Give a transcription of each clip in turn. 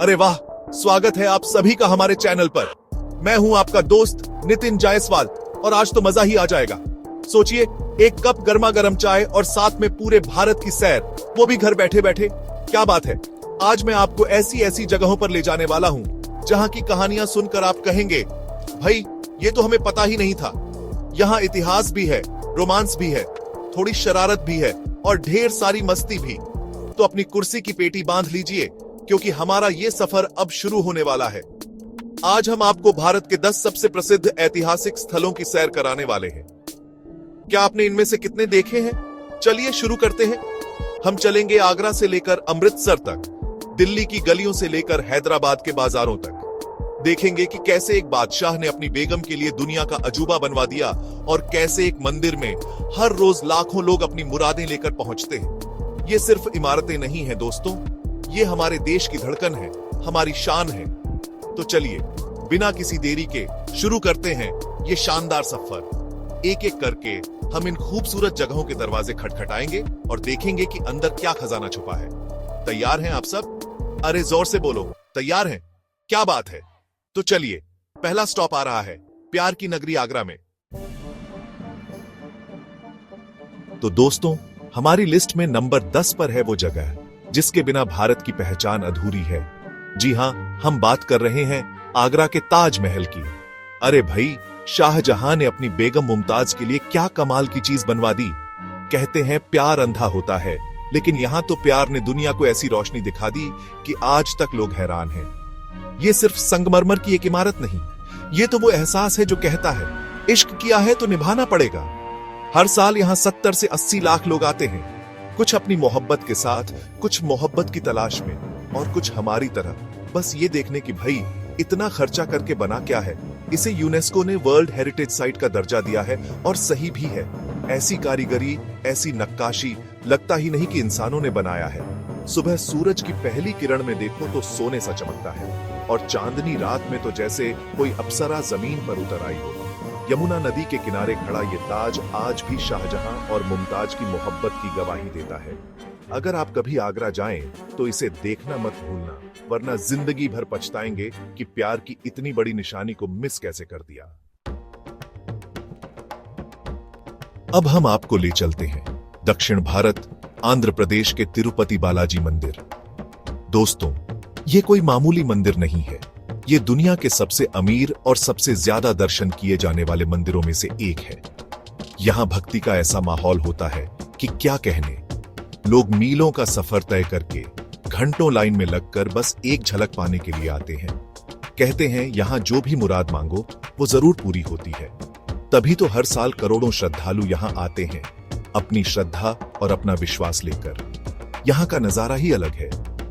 अरे वाह, स्वागत है आप सभी का हमारे चैनल पर। मैं हूं आपका दोस्त नितिन जायसवाल और आज तो मजा ही आ जाएगा। सोचिए, एक कप गर्मा गर्म चाय और साथ में पूरे भारत की सैर, वो भी घर बैठे बैठे। क्या बात है। आज मैं आपको ऐसी ऐसी जगहों पर ले जाने वाला हूं जहां की कहानियां सुनकर आप कहेंगे, भाई ये तो हमें पता ही नहीं था। यहाँ इतिहास भी है, रोमांस भी है, थोड़ी शरारत भी है और ढेर सारी मस्ती भी। तो अपनी कुर्सी की पेटी बांध लीजिए क्योंकि हमारा ये सफर अब शुरू होने वाला है। आज हम आपको भारत के 10 सबसे प्रसिद्ध ऐतिहासिक स्थलों की सैर कराने वाले हैं। क्या आपने इनमें से कितने देखे हैं? चलिए शुरू करते हैं। हम चलेंगे आगरा से लेकर अमृतसर तक, दिल्ली की गलियों से लेकर हैदराबाद के बाजारों तक। देखेंगे कि कैसे एक बादशाह ने अपनी बेगम के लिए दुनिया का अजूबा बनवा दिया और कैसे एक मंदिर में हर रोज लाखों लोग अपनी मुरादें लेकर पहुंचते हैं। ये सिर्फ इमारतें नहीं हैं दोस्तों, ये हमारे देश की धड़कन है, हमारी शान है। तो चलिए बिना किसी देरी के शुरू करते हैं ये शानदार सफर। एक एक करके हम इन खूबसूरत जगहों के दरवाजे खटखटाएंगे और देखेंगे कि अंदर क्या खजाना छुपा है। तैयार हैं आप सब? अरे जोर से बोलो, तैयार हैं? क्या बात है। तो चलिए, पहला स्टॉप आ रहा है प्यार की नगरी आगरा में। तो दोस्तों, हमारी लिस्ट में नंबर 10 पर है वो जगह जिसके बिना भारत की पहचान अधूरी है। जी हां, हम बात कर रहे हैं आगरा के ताजमहल की। अरे भाई, शाहजहां ने अपनी बेगम मुमताज के लिए क्या कमाल की चीज बनवा दी। कहते हैं प्यार अंधा होता है, लेकिन यहां तो प्यार ने दुनिया को ऐसी रोशनी दिखा दी कि आज तक लोग हैरान हैं। ये सिर्फ संगमरमर की एक इमारत नहीं, ये तो वो एहसास है जो कहता है इश्क किया है तो निभाना पड़ेगा। हर साल यहां 70 से 80 लाख लोग आते हैं, कुछ अपनी मोहब्बत के साथ, कुछ मोहब्बत की तलाश में और कुछ हमारी तरह, बस ये देखने की भाई इतना खर्चा करके बना क्या है। इसे यूनेस्को ने वर्ल्ड हेरिटेज साइट का दर्जा दिया है और सही भी है। ऐसी कारीगरी, ऐसी नक्काशी लगता ही नहीं कि इंसानों ने बनाया है। सुबह सूरज की पहली किरण में देखो तो सोने सा चमकता है और चांदनी रात में तो जैसे कोई अप्सरा जमीन पर उतर आई हो। यमुना नदी के किनारे खड़ा ये ताज आज भी शाहजहां और मुमताज की मोहब्बत की गवाही देता है। अगर आप कभी आगरा जाएं तो इसे देखना मत भूलना, वरना जिंदगी भर पछताएंगे कि प्यार की इतनी बड़ी निशानी को मिस कैसे कर दिया। अब हम आपको ले चलते हैं दक्षिण भारत, आंध्र प्रदेश के तिरुपति बालाजी मंदिर। दोस्तों, ये कोई मामूली मंदिर नहीं है, ये दुनिया के सबसे अमीर और सबसे ज्यादा दर्शन किए जाने वाले मंदिरों में से एक है। यहां भक्ति का ऐसा माहौल होता है कि क्या कहने। लोग मीलों का सफर तय करके, घंटों लाइन में लगकर बस एक झलक पाने के लिए आते हैं। कहते हैं यहां जो भी मुराद मांगो वो जरूर पूरी होती है। तभी तो हर साल करोड़ों श्रद्धालु यहां आते हैं, अपनी श्रद्धा और अपना विश्वास लेकर। यहां का नजारा ही अलग है।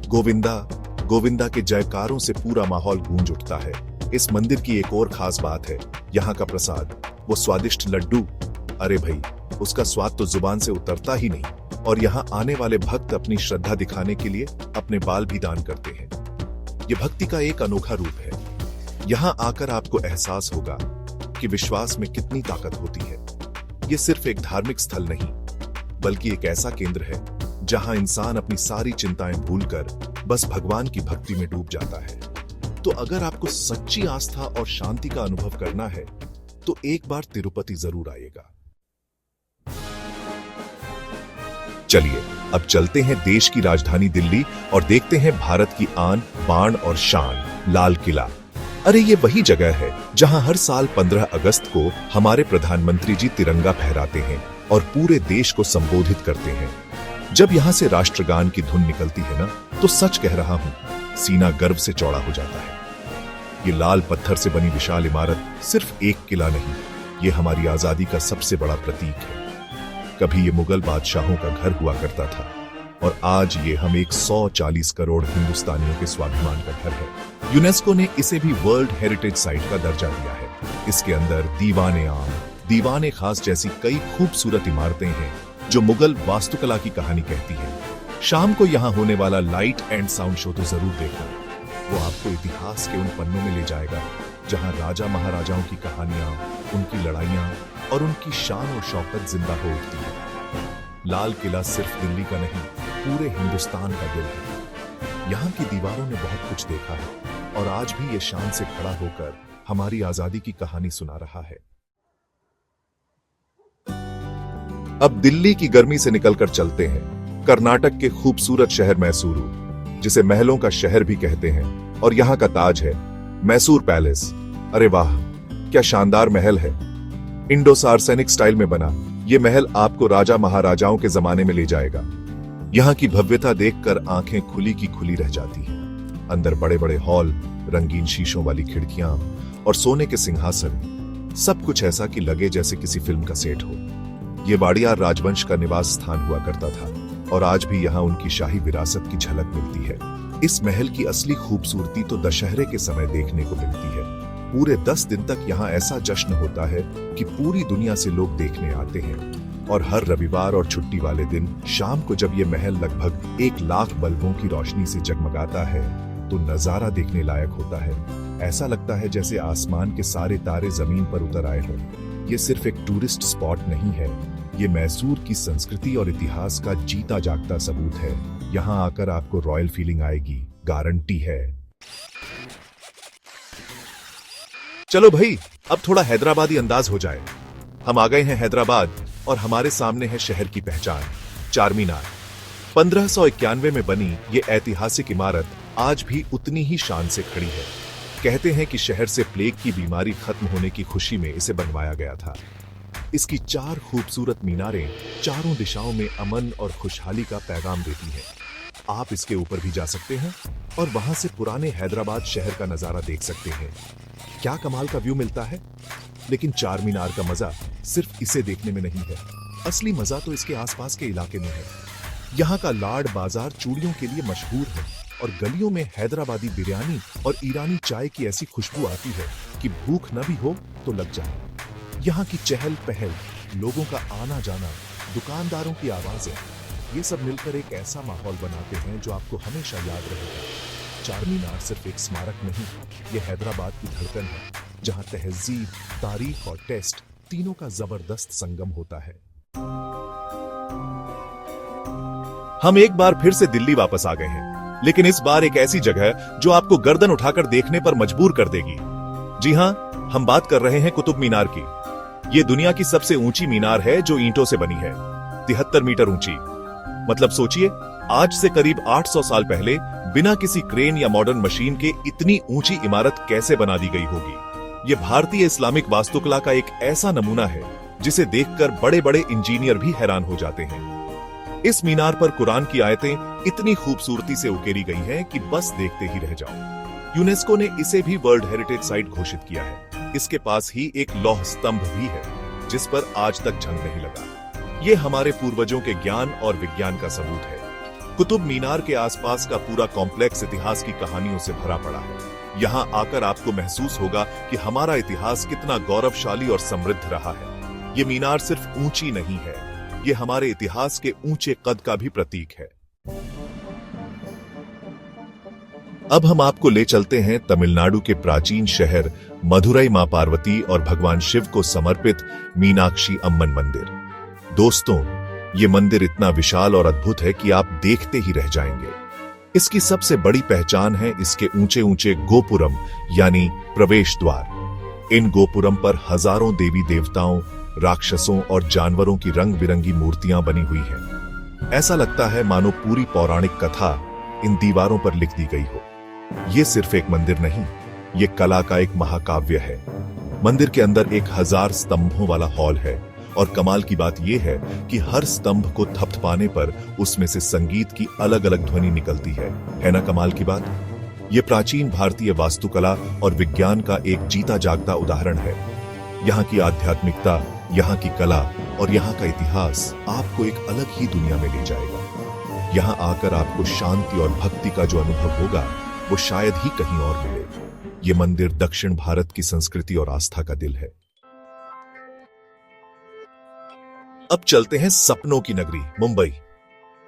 गोविंदा गोविंदा के जयकारों से पूरा माहौल गूंज उठता है। इस मंदिर की एक और खास बात है यहाँ का प्रसाद, वो स्वादिष्ट लड्डू। अरे भाई, उसका स्वाद तो जुबान से उतरता ही नहीं। और यहाँ आने वाले भक्त अपनी श्रद्धा दिखाने के लिए अपने बाल भी दान करते हैं। ये भक्ति का एक अनोखा रूप है। यहाँ आकर आपको एहसास होगा कि विश्वास में कितनी ताकत होती है। ये सिर्फ एक धार्मिक स्थल नहीं, बल्कि एक ऐसा केंद्र है जहां इंसान अपनी सारी चिंताएं भूलकर बस भगवान की भक्ति में डूब जाता है। तो अगर आपको सच्ची आस्था और शांति का अनुभव करना है तो एक बार तिरुपति जरूर आइएगा। चलिए अब चलते हैं देश की राजधानी दिल्ली और देखते हैं भारत की आन बान और शान, लाल किला। अरे ये वही जगह है जहां हर साल 15 अगस्त को हमारे प्रधानमंत्री जी तिरंगा फहराते हैं और पूरे देश को संबोधित करते हैं। जब यहां से राष्ट्रगान की धुन निकलती है ना, तो सच कह रहा हूं, सीना गर्व से चौड़ा हो जाता है। ये लाल पत्थर से बनी विशाल इमारत सिर्फ एक किला नहीं, ये हमारी आजादी का सबसे बड़ा प्रतीक है। कभी ये मुगल बादशाहों का घर हुआ करता था और आज ये हम 140 करोड़ हिंदुस्तानियों के स्वाभिमान का घर है। यूनेस्को ने इसे भी वर्ल्ड हेरिटेज साइट का दर्जा दिया है। इसके अंदर दीवाने आम, दीवाने खास जैसी कई खूबसूरत इमारतें हैं जो मुगल वास्तुकला की कहानी कहती है। शाम को यहाँ होने वाला लाइट एंड साउंड शो तो जरूर देखना। वो आपको इतिहास के उन पन्नों में ले जाएगा जहाँ राजा महाराजाओं की कहानियां, उनकी लड़ाइयां और उनकी शान और शौकत जिंदा हो उठती है। लाल किला सिर्फ दिल्ली का नहीं, पूरे हिंदुस्तान का दिल है। यहाँ की दीवारों ने बहुत कुछ देखा है और आज भी ये शान से खड़ा होकर हमारी आजादी की कहानी सुना रहा है। अब दिल्ली की गर्मी से निकलकर चलते हैं कर्नाटक के खूबसूरत शहर मैसूरू, जिसे महलों का शहर भी कहते हैं, और यहाँ का ताज है मैसूर पैलेस। अरे वाह, क्या शानदार महल है। इंडो सार्सेनिक स्टाइल में बना ये महल आपको राजा महाराजाओं के जमाने में ले जाएगा। यहाँ की भव्यता देखकर आंखें खुली की खुली रह जाती हैं। अंदर बड़े बड़े हॉल, रंगीन शीशों वाली खिड़कियां और सोने के सिंहासन, सब कुछ ऐसा कि लगे जैसे किसी फिल्म का सेट हो। ये वाडियार राजवंश का निवास स्थान हुआ करता था और आज भी यहाँ उनकी शाही विरासत की झलक मिलती है। इस महल की असली खूबसूरती तो दशहरे के समय देखने को मिलती है। पूरे 10 दिन तक यहाँ ऐसा जश्न होता है कि पूरी दुनिया से लोग देखने आते हैं। और हर रविवार और छुट्टी वाले दिन शाम को जब ये महल लगभग 1 लाख बल्बों की रोशनी से जगमगाता है तो नजारा देखने लायक होता है। ऐसा लगता है जैसे आसमान के सारे तारे जमीन पर उतर आए हों। ये सिर्फ एक टूरिस्ट स्पॉट नहीं है, ये मैसूर की संस्कृति और इतिहास का जीता जागता सबूत है। यहाँ आकर आपको रॉयल फीलिंग आएगी, गारंटी है। चलो भाई, अब थोड़ा हैदराबादी अंदाज हो जाए। हम आ गए हैं हैदराबाद और हमारे सामने है शहर की पहचान, चार मीनार। 1591 में बनी ये ऐतिहासिक इमारत आज भी उतनी ही शान से खड़ी है। कहते हैं कि शहर से प्लेग की बीमारी खत्म होने की खुशी में इसे बनवाया गया था। इसकी 4 खूबसूरत मीनारें चारों दिशाओं में अमन और खुशहाली का पैगाम देती हैं। आप इसके ऊपर भी जा सकते हैं और वहां से पुराने हैदराबाद शहर का नजारा देख सकते हैं। क्या कमाल का व्यू मिलता है। लेकिन चार मीनार का मजा सिर्फ इसे देखने में नहीं है, असली मजा तो इसके आसपास के इलाके में है। यहाँ का लाड बाजार चूड़ियों के लिए मशहूर है और गलियों में हैदराबादी बिरयानी और ईरानी चाय की ऐसी खुशबू आती है कि भूख न भी हो तो लग जाए। यहाँ की चहल पहल, लोगों का आना जाना, दुकानदारों की आवाजें, ये सब मिलकर एक ऐसा माहौल बनाते हैं जो आपको हमेशा याद रहेगा। चार मीनार सिर्फ एक स्मारक नहीं, ये हैदराबाद की धड़कन है, जहाँ तहजीब, तारीख और टेस्ट तीनों का जबरदस्त संगम होता है। हम एक बार फिर से दिल्ली वापस आ गए हैं, लेकिन इस बार एक ऐसी जगह जो आपको गर्दन उठाकर देखने पर मजबूर कर देगी। जी हां, हम बात कर रहे हैं कुतुब मीनार की। ये दुनिया की सबसे ऊंची मीनार है जो ईंटों से बनी है, 73 मीटर ऊंची। मतलब सोचिए, आज से करीब 800 साल पहले बिना किसी क्रेन या मॉडर्न मशीन के इतनी ऊंची इमारत कैसे बना दी गई होगी। ये भारतीय इस्लामिक वास्तुकला का एक ऐसा नमूना है जिसे देखकर बड़े बड़े इंजीनियर भी हैरान हो जाते हैं। इस मीनार पर कुरान की आयतें इतनी खूबसूरती से उकेरी गई हैं कि बस देखते ही रह जाओ। यूनेस्को ने इसे भी वर्ल्ड हेरिटेज साइट घोषित किया है। इसके पास ही एक लौह स्तंभ भी है जिस पर आज तक जंग नहीं लगा। ये हमारे पूर्वजों के ज्ञान और विज्ञान का सबूत है। कुतुब मीनार के आसपास का पूरा कॉम्प्लेक्स इतिहास की कहानियों से भरा पड़ा है। यहाँ आकर आपको महसूस होगा कि हमारा इतिहास कितना गौरवशाली और समृद्ध रहा है। ये मीनार सिर्फ ऊंची नहीं है, ये हमारे इतिहास के ऊंचे कद का भी प्रतीक है। अब हम आपको ले चलते हैं तमिलनाडु के प्राचीन शहर मदुरई मां पार्वती और भगवान शिव को समर्पित मीनाक्षी अम्मन मंदिर। दोस्तों, ये मंदिर इतना विशाल और अद्भुत है कि आप देखते ही रह जाएंगे। इसकी सबसे बड़ी पहचान है इसके ऊंचे ऊंचे गोपुरम यानी प्रवेश द्वार। इन गोपुरम पर हजारों देवी देवताओं, राक्षसों और जानवरों की रंग बिरंगी मूर्तियां बनी हुई हैं। ऐसा लगता है मानो पूरी पौराणिक कथा इन दीवारों पर लिख दी गई हो। ये सिर्फ एक मंदिर नहीं, ये कला का एक महाकाव्य है। मंदिर के अंदर 1000 स्तंभों वाला हॉल है और कमाल की बात यह है कि हर स्तंभ को थपथपाने पर उसमें से संगीत की अलग अलग ध्वनि निकलती है ना कमाल की बात। यह प्राचीन भारतीय वास्तुकला और विज्ञान का एक जीता जागता उदाहरण है। यहाँ की आध्यात्मिकता, यहाँ की कला और यहाँ का इतिहास आपको एक अलग ही दुनिया में ले जाएगा। यहाँ आकर आपको शांति और भक्ति का जो अनुभव होगा वो शायद ही कहीं और मिले। ये मंदिर दक्षिण भारत की संस्कृति और आस्था का दिल है। अब चलते हैं सपनों की नगरी मुंबई,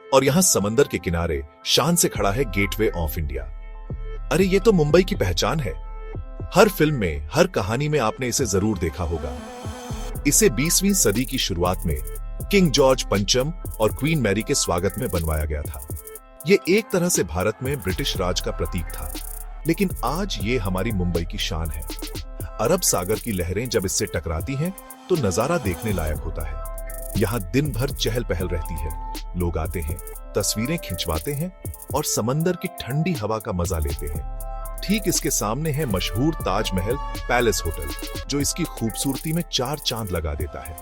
और यहां समंदर के किनारे शान से खड़ा है गेटवे ऑफ इंडिया। अरे ये तो मुंबई की पहचान है। हर फिल्म में, हर कहानी में आपने इसे जरूर देखा होगा। इसे 20वीं सदी की शुरुआत में किंग जॉर्ज पंचम और क्वीन मैरी के स्वागत में बनवाया गया था। ये एक तरह से भारत में ब्रिटिश राज का प्रतीक था, लेकिन आज ये हमारी मुंबई की शान है। अरब सागर की लहरें जब इससे टकराती हैं तो नजारा देखने लायक होता है। यहाँ दिन भर चहल पहल रहती है, लोग आते हैं, तस्वीरें खिंचवाते हैं और समंदर की ठंडी हवा का मजा लेते हैं। ठीक इसके सामने है मशहूर ताजमहल पैलेस होटल, जो इसकी खूबसूरती में 4 चांद लगा देता है।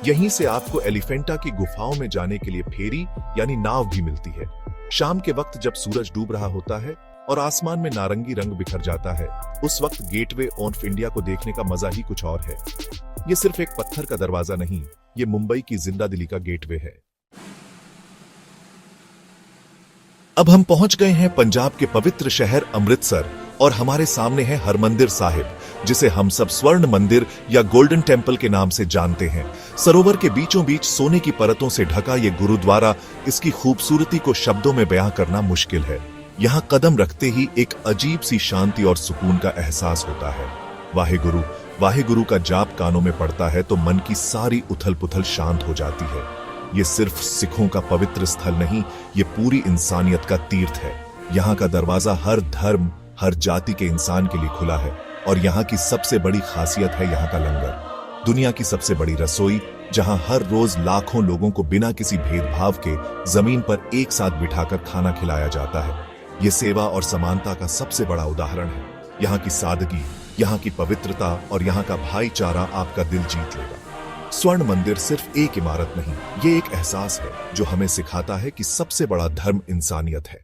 यहीं से आपको एलिफेंटा की गुफाओं में जाने के लिए फेरी यानी नाव भी मिलती है। शाम के वक्त जब सूरज डूब रहा होता है और आसमान में नारंगी रंग बिखर जाता है, उस वक्त गेटवे ऑफ इंडिया को देखने का मजा ही कुछ और है। ये सिर्फ एक पत्थर का दरवाजा नहीं, ये मुंबई की जिंदा दिली का गेटवे है। अब हम पहुंच गए हैं पंजाब के पवित्र शहर अमृतसर और हमारे सामने है हरमंदिर साहिब, जिसे हम सब स्वर्ण मंदिर या गोल्डन टेम्पल के नाम से जानते हैं। सरोवर के बीचों बीच सोने की परतों से ढका ये गुरुद्वारा, इसकी खूबसूरती को शब्दों में बयां करना मुश्किल है। यहाँ कदम रखते ही एक अजीब सी शांति और सुकून का एहसास होता है। वाहेगुरु वाहेगुरु का जाप कानों में पड़ता है तो मन की सारी उथल पुथल शांत हो जाती है। ये सिर्फ सिखों का पवित्र स्थल नहीं, ये पूरी इंसानियत का तीर्थ है। यहाँ का दरवाजा हर धर्म, हर जाति के इंसान के लिए खुला है और यहाँ की सबसे बड़ी खासियत है यहाँ का लंगर, दुनिया की सबसे बड़ी रसोई, जहाँ हर रोज लाखों लोगों को बिना किसी भेदभाव के जमीन पर एक साथ बिठाकर खाना खिलाया जाता है। ये सेवा और समानता का सबसे बड़ा उदाहरण है। यहाँ की सादगी, यहाँ की पवित्रता और यहाँ का भाईचारा आपका दिल जीत लेगा। स्वर्ण मंदिर सिर्फ एक इमारत नहीं, ये एक एहसास है जो हमें सिखाता है कि सबसे बड़ा धर्म इंसानियत है।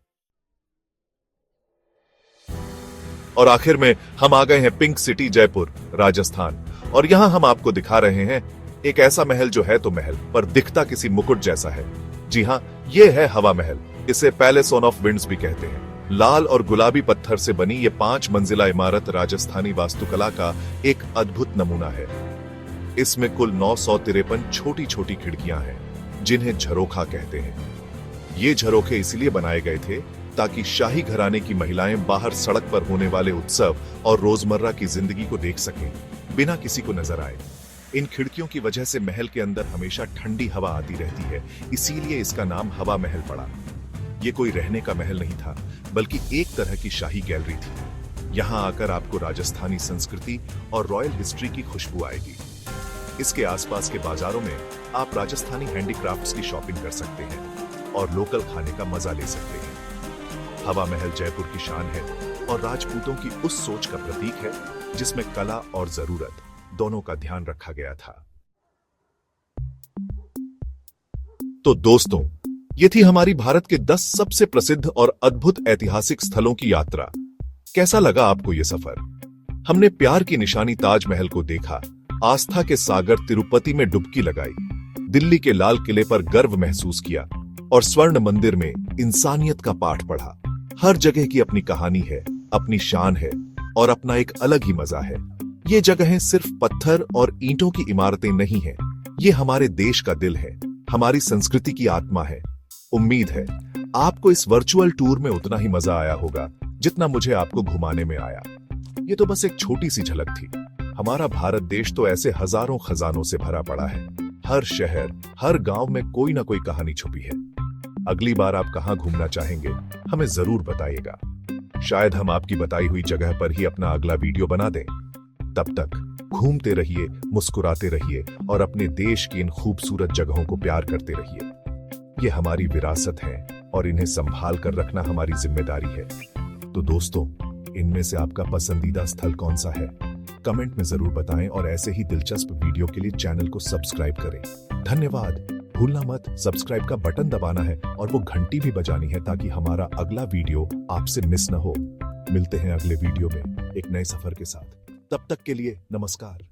और आखिर में हम आ गए हैं पिंक सिटी जयपुर, राजस्थान, और यहां हम आपको दिखा रहे हैं एक ऐसा महल जो है तो महल, पर दिखता किसी मुकुट जैसा है। जी हां, ये है हवा महल। इसे पैलेस ऑफ विंड्स भी कहते हैं। लाल और गुलाबी पत्थर से बनी ये 5 मंजिला इमारत राजस्थानी वास्तुकला का एक अद्भुत नमूना है। इसमें कुल 953 छोटी छोटी खिड़कियां हैं, जिन्हें झरोखा कहते हैं। ये झरोखे इसलिए बनाए गए थे ताकि शाही घराने की महिलाएं बाहर सड़क पर होने वाले उत्सव और रोजमर्रा की जिंदगी को देख सकें, बिना किसी को नजर आए। इन खिड़कियों की वजह से महल के अंदर हमेशा ठंडी हवा आती रहती है, इसीलिए इसका नाम हवा महल पड़ा। ये कोई रहने का महल नहीं था, बल्कि एक तरह की शाही गैलरी थी। यहाँ आकर आपको राजस्थानी संस्कृति और रॉयल हिस्ट्री की खुशबू आएगी। इसके आसपास के बाजारों में आप राजस्थानी हैंडीक्राफ्ट्स की शॉपिंग कर सकते हैं और लोकल खाने का मजा ले सकते हैं। हवा महल जयपुर की शान है और राजपूतों की उस सोच का प्रतीक है जिसमें कला और जरूरत दोनों का ध्यान रखा गया था। तो दोस्तों, ये थी हमारी भारत के 10 सबसे प्रसिद्ध और अद्भुत ऐतिहासिक स्थलों की यात्रा। कैसा लगा आपको ये सफर? हमने प्यार की निशानी ताजमहल को देखा, आस्था के सागर तिरुपति में डुबकी लगाई, दिल्ली के लाल किले पर गर्व महसूस किया और स्वर्ण मंदिर में इंसानियत का पाठ पढ़ा। हर जगह की अपनी कहानी है, अपनी शान है और अपना एक अलग ही मजा है। ये जगहें सिर्फ पत्थर और ईंटों की इमारतें नहीं हैं, ये हमारे देश का दिल है, हमारी संस्कृति की आत्मा है। उम्मीद है आपको इस वर्चुअल टूर में उतना ही मजा आया होगा जितना मुझे आपको घुमाने में आया। ये तो बस एक छोटी सी झलक थी। हमारा भारत देश तो ऐसे हजारों खजानों से भरा पड़ा है। हर शहर, हर गांव में कोई ना कोई कहानी छुपी है। अगली बार आप कहां घूमना चाहेंगे, हमें जरूर बताइएगा। शायद हम आपकी बताई हुई जगह पर ही अपना अगला वीडियो बना दें। तब तक घूमते रहिए, मुस्कुराते रहिए और अपने देश की इन खूबसूरत जगहों को प्यार करते रहिए। ये हमारी विरासत है और इन्हें संभाल कर रखना हमारी जिम्मेदारी है। तो दोस्तों, इनमें से आपका पसंदीदा स्थल कौन सा है? कमेंट में जरूर बताएं और ऐसे ही दिलचस्प वीडियो के लिए चैनल को सब्सक्राइब करें। धन्यवाद। भूलना मत, सब्सक्राइब का बटन दबाना है और वो घंटी भी बजानी है ताकि हमारा अगला वीडियो आपसे मिस न हो। मिलते हैं अगले वीडियो में एक नए सफर के साथ। तब तक के लिए नमस्कार।